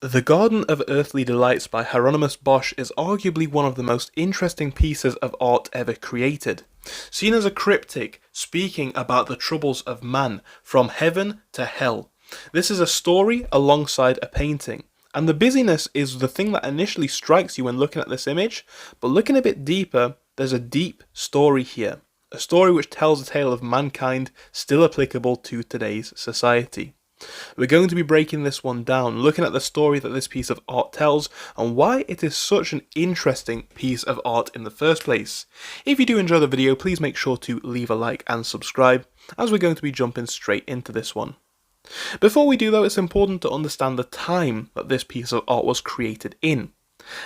The Garden of Earthly Delights by Hieronymus Bosch is arguably one of the most interesting pieces of art ever created. Seen as a cryptic speaking about the troubles of man from heaven to hell. This is a story alongside a painting. And the busyness is the thing that initially strikes you when looking at this image, but looking a bit deeper, there's a deep story here. A story which tells a tale of mankind still applicable to today's society. We're going to be breaking this one down, looking at the story that this piece of art tells and why it is such an interesting piece of art in the first place. If you do enjoy the video, please make sure to leave a like and subscribe, as we're going to be jumping straight into this one. Before we do though, it's important to understand the time that this piece of art was created in,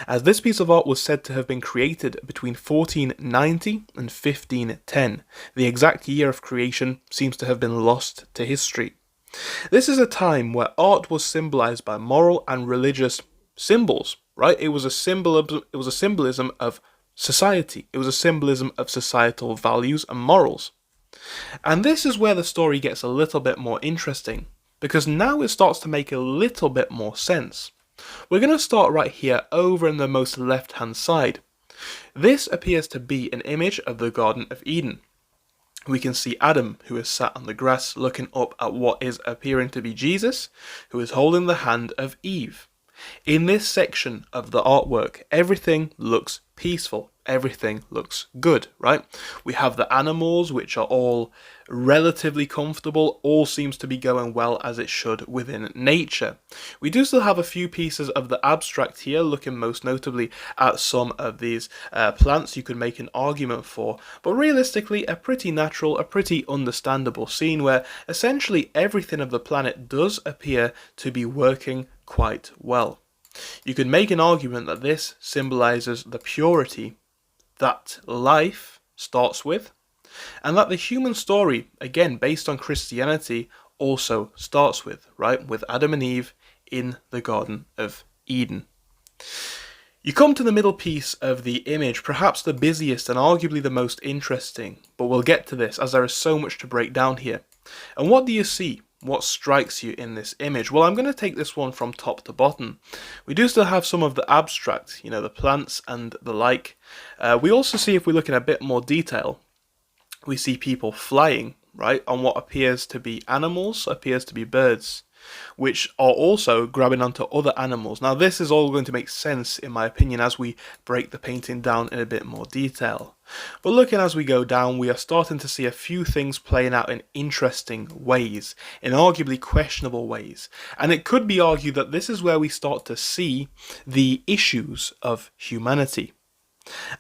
as this piece of art was said to have been created between 1490 and 1510. The exact year of creation seems to have been lost to history. This is a time where art was symbolized by moral and religious symbols, right? It was a symbolism of society. It was a symbolism of societal values and morals. And this is where the story gets a little bit more interesting, because now it starts to make a little bit more sense. We're going to start right here over in the most left-hand side. This appears to be an image of the Garden of Eden. We can see Adam, who is sat on the grass looking up at what is appearing to be Jesus, who is holding the hand of Eve. In this section of the artwork, everything looks peaceful. Everything looks good, right? We have the animals, which are all relatively comfortable. All seems to be going well as it should within nature. We do still have a few pieces of the abstract here, looking most notably at some of these plants you could make an argument for. But realistically, a pretty natural, a pretty understandable scene where essentially everything of the planet does appear to be working quite well. You could make an argument that this symbolizes the purity that life starts with, and that the human story, again based on Christianity, also starts with, right? With Adam and Eve in the Garden of Eden. You come to the middle piece of the image, perhaps the busiest and arguably the most interesting, but we'll get to this as there is so much to break down here. And what do you see? What strikes you in this image? Well, I'm going to take this one from top to bottom. We do still have some of the abstract, the plants and the like. We also see, if we look in a bit more detail, we see people flying, right, on what appears to be animals, appears to be birds, which are also grabbing onto other animals. Now, this is all going to make sense, in my opinion, as we break the painting down in a bit more detail. But looking as we go down, we are starting to see a few things playing out in interesting ways, in arguably questionable ways. And it could be argued that this is where we start to see the issues of humanity.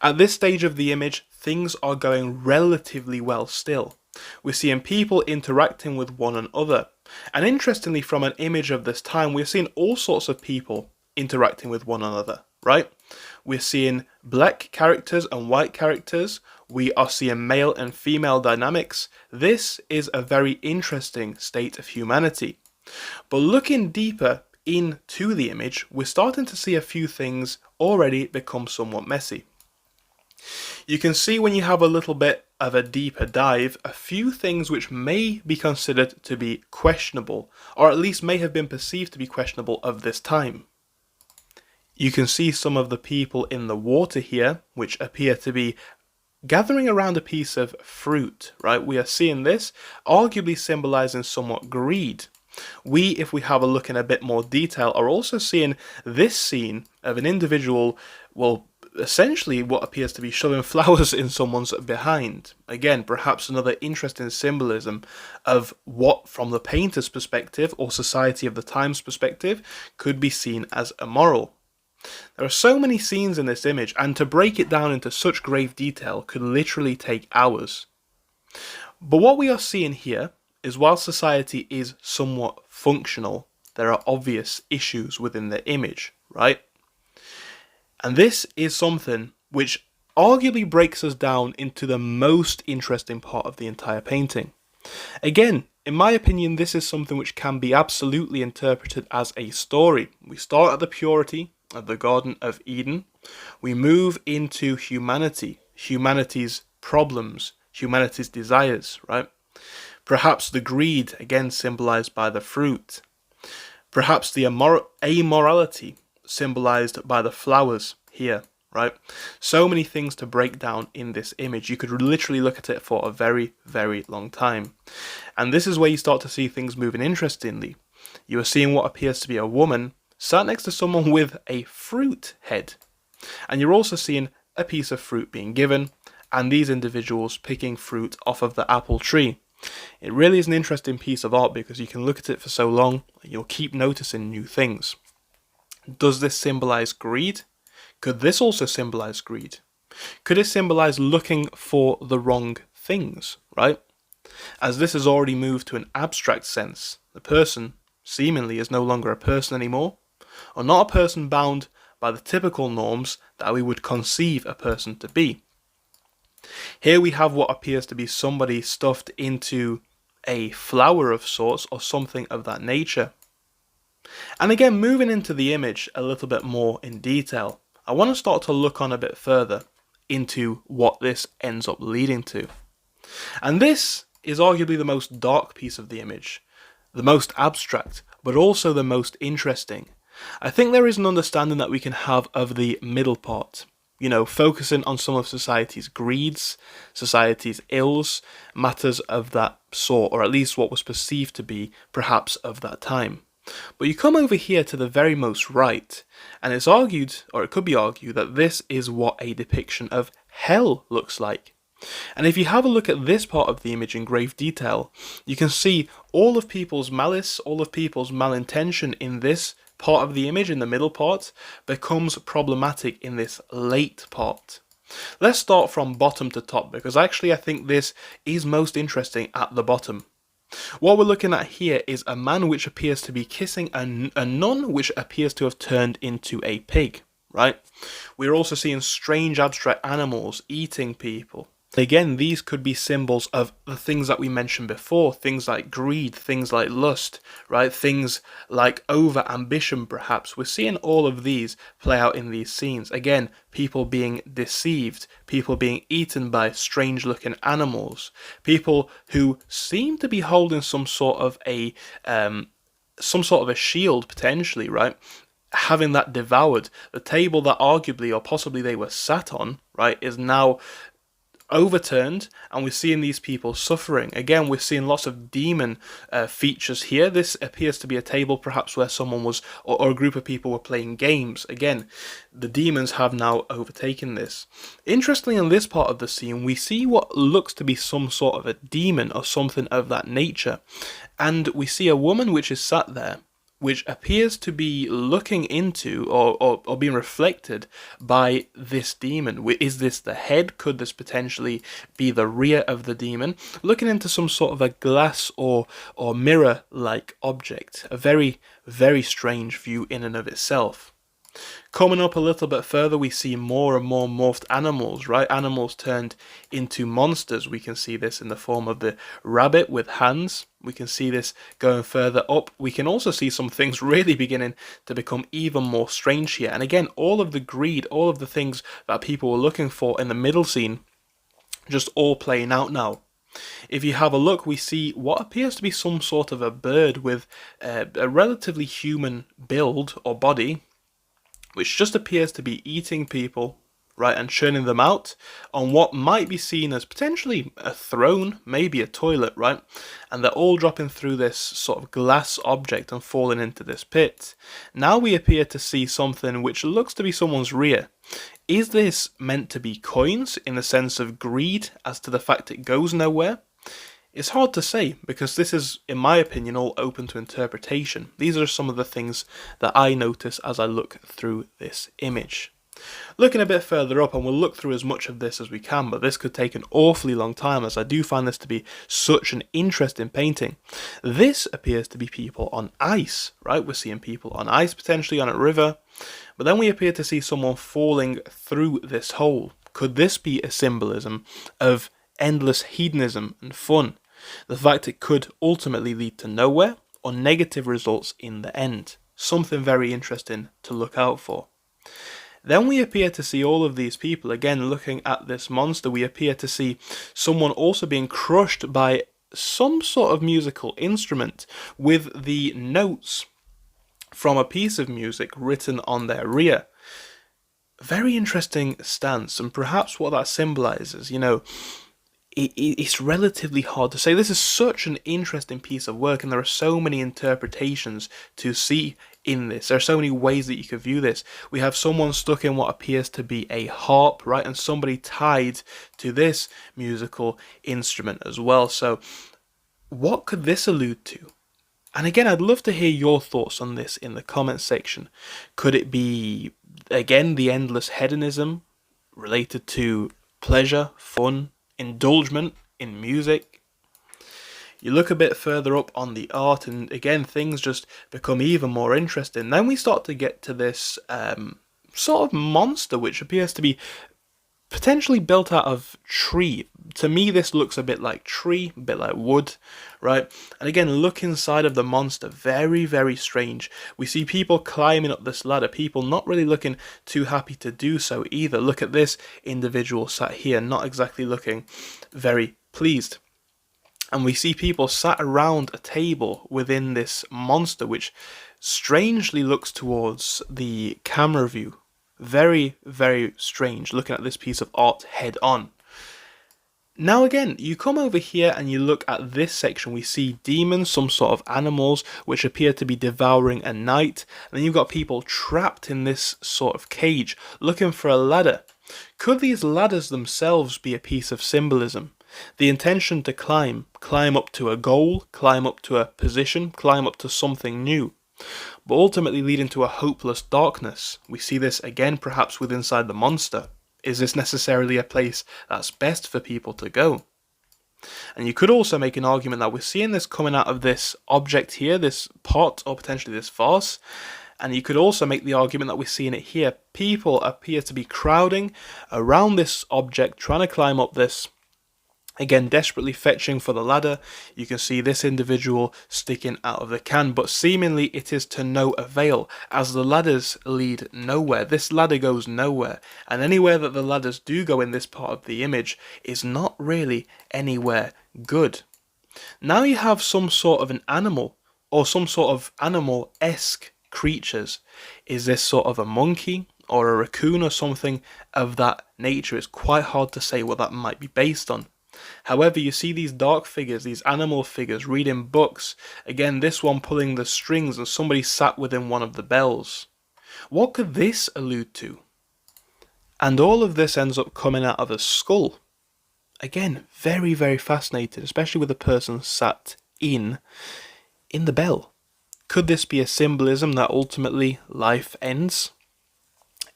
At this stage of the image, things are going relatively well still. We're seeing people interacting with one another. And interestingly, from an image of this time, we're seeing all sorts of people interacting with one another, right? We're seeing black characters and white characters. We are seeing male and female dynamics. This is a very interesting state of humanity. But looking deeper into the image, we're starting to see a few things already become somewhat messy. You can see, when you have a little bit of a deeper dive, a few things which may be considered to be questionable, or at least may have been perceived to be questionable of this time. You can see some of the people in the water here, which appear to be gathering around a piece of fruit, right? We are seeing this arguably symbolizing somewhat greed. We, if we have a look in a bit more detail, are also seeing this scene of an individual, well, essentially what appears to be shoving flowers in someone's behind. Again, perhaps another interesting symbolism of what, from the painter's perspective or society of the time's perspective, could be seen as immoral. There are so many scenes in this image, and to break it down into such grave detail could literally take hours. But what we are seeing here is, while society is somewhat functional, there are obvious issues within the image, right? And this is something which arguably breaks us down into the most interesting part of the entire painting. Again, in my opinion, this is something which can be absolutely interpreted as a story. We start at the purity of the Garden of Eden. We move into humanity, humanity's problems, humanity's desires, right? Perhaps the greed, again symbolized by the fruit. Perhaps the amorality symbolized by the flowers here, right? So many things to break down in this image. You could literally look at it for a very, very long time. And this is where you start to see things moving interestingly. You are seeing what appears to be a woman sat next to someone with a fruit head. And you're also seeing a piece of fruit being given, and these individuals picking fruit off of the apple tree. It really is an interesting piece of art because you can look at it for so long, you'll keep noticing new things. Does this symbolize greed? Could this also symbolize greed? Could it symbolize looking for the wrong things, right? As this has already moved to an abstract sense, the person seemingly is no longer a person anymore, or not a person bound by the typical norms that we would conceive a person to be. Here we have what appears to be somebody stuffed into a flower of sorts or something of that nature. And again, moving into the image a little bit more in detail, I want to start to look on a bit further into what this ends up leading to. And this is arguably the most dark piece of the image, the most abstract, but also the most interesting. I think there is an understanding that we can have of the middle part. Focusing on some of society's greeds, society's ills, matters of that sort, or at least what was perceived to be perhaps of that time. But you come over here to the very most right, and it's argued, or it could be argued, that this is what a depiction of hell looks like. And if you have a look at this part of the image in grave detail, you can see all of people's malice, all of people's malintention in this part of the image, in the middle part, becomes problematic in this late part. Let's start from bottom to top, because actually I think this is most interesting at the bottom. What we're looking at here is a man which appears to be kissing a nun which appears to have turned into a pig, right? We're also seeing strange abstract animals eating people. Again, these could be symbols of the things that we mentioned before, things like greed, things like lust, right? Things like over-ambition, perhaps. We're seeing all of these play out in these scenes. Again, people being deceived, people being eaten by strange-looking animals, people who seem to be holding some sort of a shield, potentially, right? Having that devoured. The table that arguably or possibly they were sat on, right, is now overturned, and we're seeing these people suffering. Again, we're seeing lots of demon features here. This appears to be a table perhaps where someone was, or a group of people were playing games. Again, the demons have now overtaken this. Interestingly, in this part of the scene, we see what looks to be some sort of a demon or something of that nature, and we see a woman which is sat there, which appears to be looking into or being reflected by this demon. Is this the head? Could this potentially be the rear of the demon? Looking into some sort of a glass or mirror-like object. A very, very strange view in and of itself. Coming up a little bit further, we see more and more morphed animals, right? Animals turned into monsters. We can see this in the form of the rabbit with hands. We can see this going further up. We can also see some things really beginning to become even more strange here. And again, all of the greed, all of the things that people were looking for in the middle scene, just all playing out now. If you have a look, we see what appears to be some sort of a bird with a relatively human build or body, which just appears to be eating people, right, and churning them out on what might be seen as potentially a throne, maybe a toilet, right, and they're all dropping through this sort of glass object and falling into this pit. Now we appear to see something which looks to be someone's rear. Is this meant to be coins in the sense of greed as to the fact it goes nowhere? It's hard to say, because this is, in my opinion, all open to interpretation. These are some of the things that I notice as I look through this image. Looking a bit further up, and we'll look through as much of this as we can, but this could take an awfully long time, as I do find this to be such an interesting painting. This appears to be people on ice, right? We're seeing people on ice, potentially on a river, but then we appear to see someone falling through this hole. Could this be a symbolism of endless hedonism and fun? The fact it could ultimately lead to nowhere, or negative results in the end. Something very interesting to look out for. Then we appear to see all of these people, again looking at this monster, we appear to see someone also being crushed by some sort of musical instrument with the notes from a piece of music written on their rear. Very interesting stance, and perhaps what that symbolizes, it's relatively hard to say. This is such an interesting piece of work, and there are so many interpretations to see in this. There are so many ways that you could view this. We have someone stuck in what appears to be a harp, right, and somebody tied to this musical instrument as well. So what could this allude to? And again, I'd love to hear your thoughts on this in the comment section. Could it be, again, the endless hedonism related to pleasure, fun, indulgence in music? You look a bit further up on the art, and again, things just become even more interesting. Then we start to get to this sort of monster, which appears to be potentially built out of tree. To me, this looks a bit like tree, a bit like wood, right? And again, look inside of the monster. Very, very strange. We see people climbing up this ladder, people not really looking too happy to do so either. Look at this individual sat here, not exactly looking very pleased. And we see people sat around a table within this monster, which strangely looks towards the camera view. Very, very strange, looking at this piece of art head on. Now again, you come over here and you look at this section. We see demons, some sort of animals, which appear to be devouring a knight. And then you've got people trapped in this sort of cage, looking for a ladder. Could these ladders themselves be a piece of symbolism? The intention to climb up to a goal, climb up to a position, climb up to something new, but ultimately leading to a hopeless darkness. We see this again perhaps with inside the monster. Is this necessarily a place that's best for people to go? And you could also make an argument that we're seeing this coming out of this object here, this pot, or potentially this vase. And you could also make the argument that we're seeing it here. People appear to be crowding around this object, trying to climb up this. Again, desperately fetching for the ladder. You can see this individual sticking out of the can, but seemingly it is to no avail, as the ladders lead nowhere. This ladder goes nowhere, and anywhere that the ladders do go in this part of the image is not really anywhere good. Now you have some sort of an animal, or some sort of animal-esque creatures. Is this sort of a monkey, or a raccoon, or something of that nature? It's quite hard to say what that might be based on. However, you see these dark figures, these animal figures, reading books. Again, this one pulling the strings, and somebody sat within one of the bells. What could this allude to? And all of this ends up coming out of a skull. Again, very, very fascinating, especially with the person sat in the bell. Could this be a symbolism that ultimately life ends?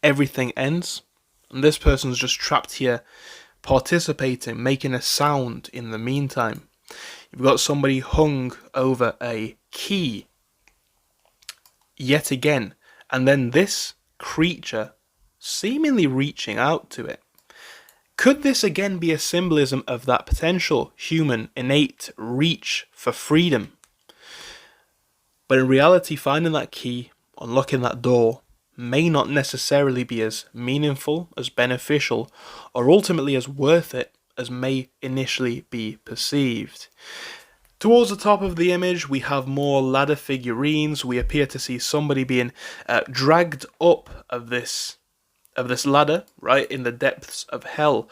Everything ends? And this person's just trapped here, participating, making a sound in the meantime. You've got somebody hung over a key yet again, and then this creature seemingly reaching out to it. Could this again be a symbolism of that potential human innate reach for freedom? But in reality, finding that key, unlocking that door, may not necessarily be as meaningful, as beneficial, or ultimately as worth it as may initially be perceived. Towards the top of the image, we have more ladder figurines. We appear to see somebody being dragged up of this ladder, right, in the depths of hell,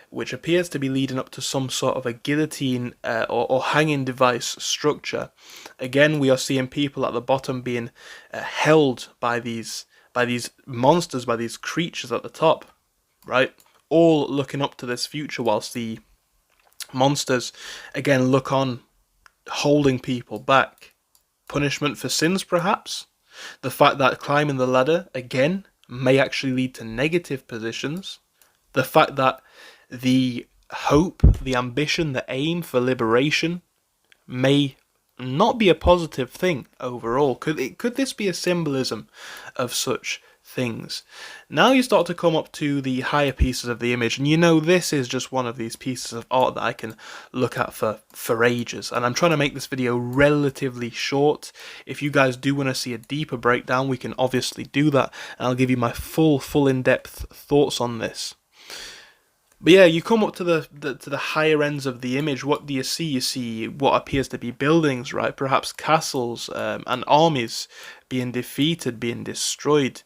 which appears to be leading up to some sort of a guillotine or hanging device structure. Again, we are seeing people at the bottom being held by these monsters, by these creatures at the top, right? All looking up to this future, whilst the monsters, again, look on, holding people back. Punishment for sins, perhaps? The fact that climbing the ladder, again, may actually lead to negative positions. The fact that the hope, the ambition, the aim for liberation may not be a positive thing overall. Could this be a symbolism of such things? Now you start to come up to the higher pieces of the image, and this is just one of these pieces of art that I can look at for ages, and I'm trying to make this video relatively short. If you guys do want to see a deeper breakdown, we can obviously do that, and I'll give you my full in-depth thoughts on this. But yeah, you come up to the higher ends of the image. What do you see? You see what appears to be buildings, right? Perhaps castles, and armies being defeated, being destroyed.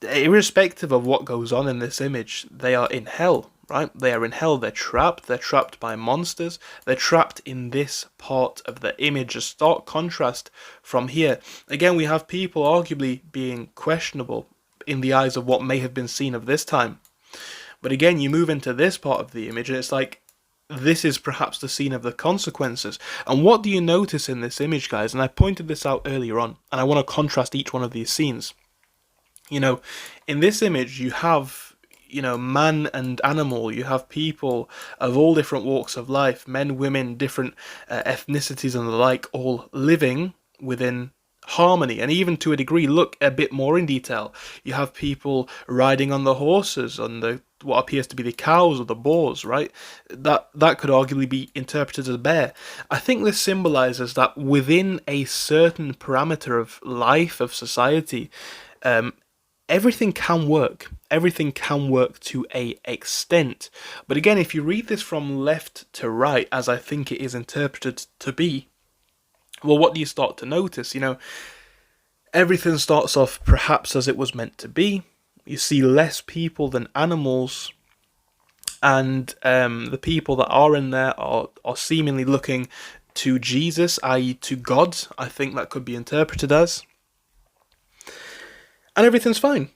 Irrespective of what goes on in this image, they are in hell, right? They are in hell. They're trapped. They're trapped by monsters. They're trapped in this part of the image. A stark contrast from here. Again, we have people arguably being questionable in the eyes of what may have been seen of this time. But again, you move into this part of the image, and it's like, this is perhaps the scene of the consequences. And what do you notice in this image, guys? And I pointed this out earlier on, and I want to contrast each one of these scenes. You know, in this image, you have, man and animal. You have people of all different walks of life, men, women, different ethnicities and the like, all living within harmony. And even to a degree, look a bit more in detail. You have people riding on the horses, on the what appears to be the cows or the boars, right? That could arguably be interpreted as a bear. I think this symbolizes that within a certain parameter of life, of society, everything can work. Everything can work to a extent. But again, if you read this from left to right, as I think it is interpreted to be, well, what do you start to notice? Everything starts off perhaps as it was meant to be. You see less people than animals, and the people that are in there are seemingly looking to Jesus, i.e. to God. I think that could be interpreted as. And everything's fine.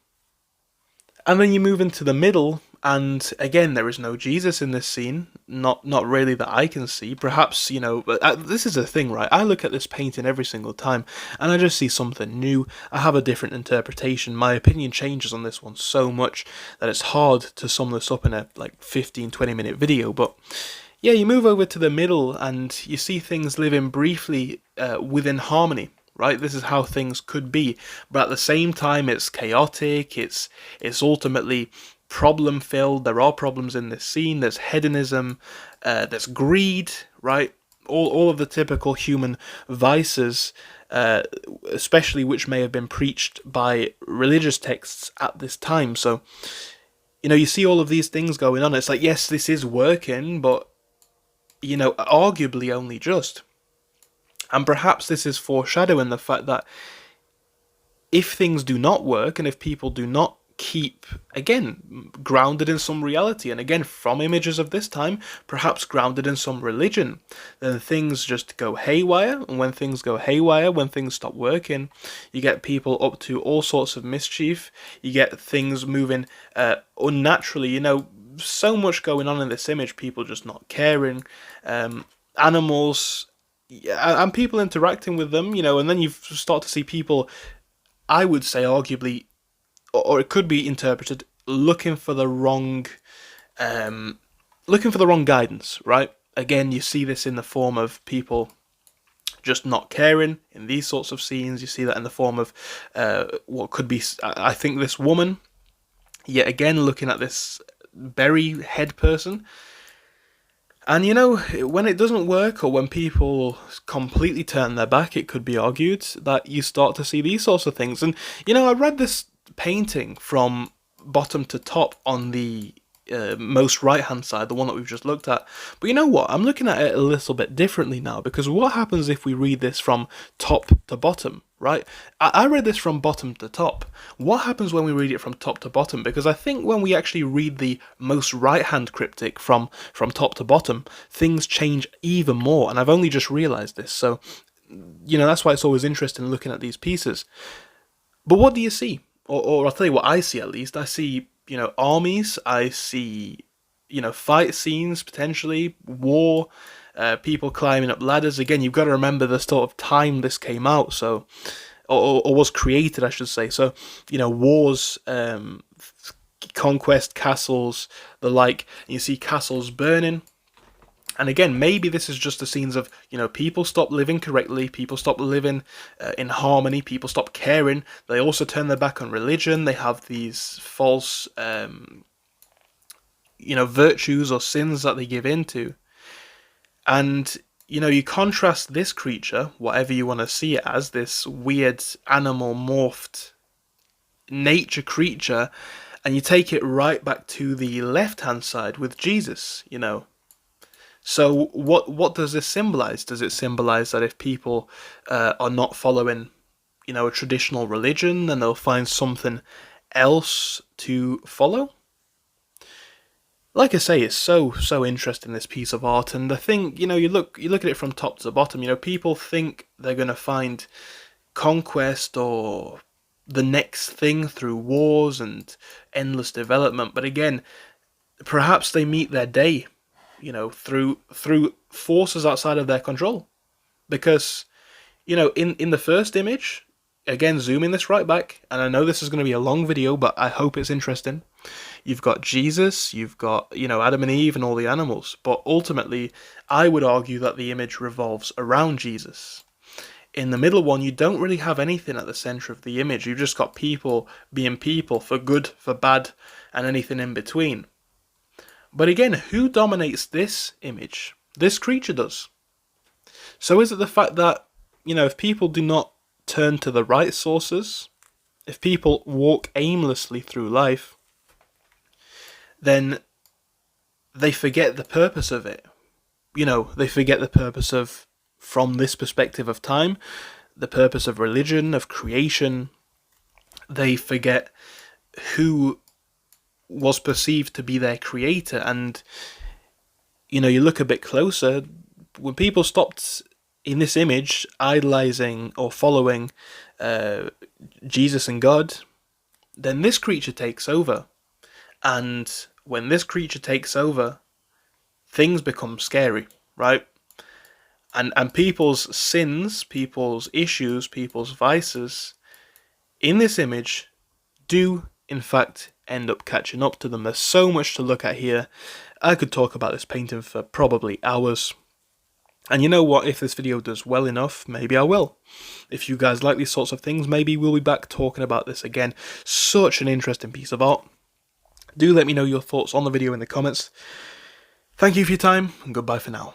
And then you move into the middle, and again, there is no Jesus in this scene. Not really that I can see. Perhaps, but this is a thing, right? I look at this painting every single time, and I just see something new. I have a different interpretation. My opinion changes on this one so much that it's hard to sum this up in a 15-20 minute video. But yeah, you move over to the middle, and you see things living briefly within harmony. Right, this is how things could be, but at the same time, it's chaotic. It's ultimately problem filled. There are problems in this scene. There's hedonism. There's greed. Right, all of the typical human vices, especially which may have been preached by religious texts at this time. So, you see all of these things going on. It's like, yes, this is working, but arguably only just. And perhaps this is foreshadowing the fact that if things do not work, and if people do not keep, again, grounded in some reality, and again, from images of this time, perhaps grounded in some religion, then things just go haywire. And when things go haywire, when things stop working, you get people up to all sorts of mischief. You get things moving unnaturally. So much going on in this image, people just not caring, animals, and people interacting with them, and then you start to see people, I would say arguably, or it could be interpreted, looking for the wrong guidance, right? Again, you see this in the form of people just not caring in these sorts of scenes. You see that in the form of what could be, I think, this woman, yet again, looking at this berry head person. And when it doesn't work, or when people completely turn their back, it could be argued that you start to see these sorts of things. And, I read this painting from bottom to top on the most right-hand side, the one that we've just looked at. But you know what? I'm looking at it a little bit differently now, because what happens if we read this from top to bottom, right? I read this from bottom to top. What happens when we read it from top to bottom? Because I think when we actually read the most right-hand cryptic from top to bottom, things change even more, and I've only just realised this. So, that's why it's always interesting looking at these pieces. But what do you see? Or I'll tell you what I see, at least. I see, armies. I see, fight scenes, potentially, war, people climbing up ladders. Again, you've got to remember the sort of time this came out, so, or was created, I should say. So, wars, conquest, castles, the like. And you see castles burning. And again, maybe this is just the scenes of, people stop living correctly, people stop living in harmony, people stop caring. They also turn their back on religion. They have these false, virtues or sins that they give into. And, you contrast this creature, whatever you want to see it as, this weird animal morphed nature creature, And you take it right back to the left-hand side with Jesus, you know. So what does this symbolize? Does it symbolize that if people are not following, you know, a traditional religion, then they'll find something else to follow? Like I say, it's so interesting, this piece of art, and the thing, you know, you look at it from top to bottom. You know, people think they're gonna find conquest or the next thing through wars and endless development, but again, perhaps they meet their day, you know, through forces outside of their control. Because, you know, in the first image, again, zooming this right back, and I know this is going to be a long video, but I hope it's interesting. You've got Jesus, you've got, you know, Adam and Eve and all the animals, but ultimately, I would argue that the image revolves around Jesus. In the middle one, you don't really have anything at the center of the image. You've just got people being people, for good, for bad, and anything in between. But again, who dominates this image? This creature does. So is it the fact that, you know, if people do not turn to the right sources, if people walk aimlessly through life, then they forget the purpose of it. You know, they forget the purpose of, from this perspective of time, the purpose of religion, of creation. They forget who was perceived to be their creator. And, you know, you look a bit closer, when people stopped in this image idolizing or following Jesus and God, then this creature takes over. And when this creature takes over, things become scary, right? And people's sins, people's issues, people's vices in this image do, in fact, end up catching up to them. There's so much to look at here. I could talk about this painting for probably hours. And you know what, if this video does well enough, maybe I will. If you guys like these sorts of things, maybe we'll be back talking about this again. Such an interesting piece of art. Do let me know your thoughts on the video in the comments. Thank you for your time, and goodbye for now.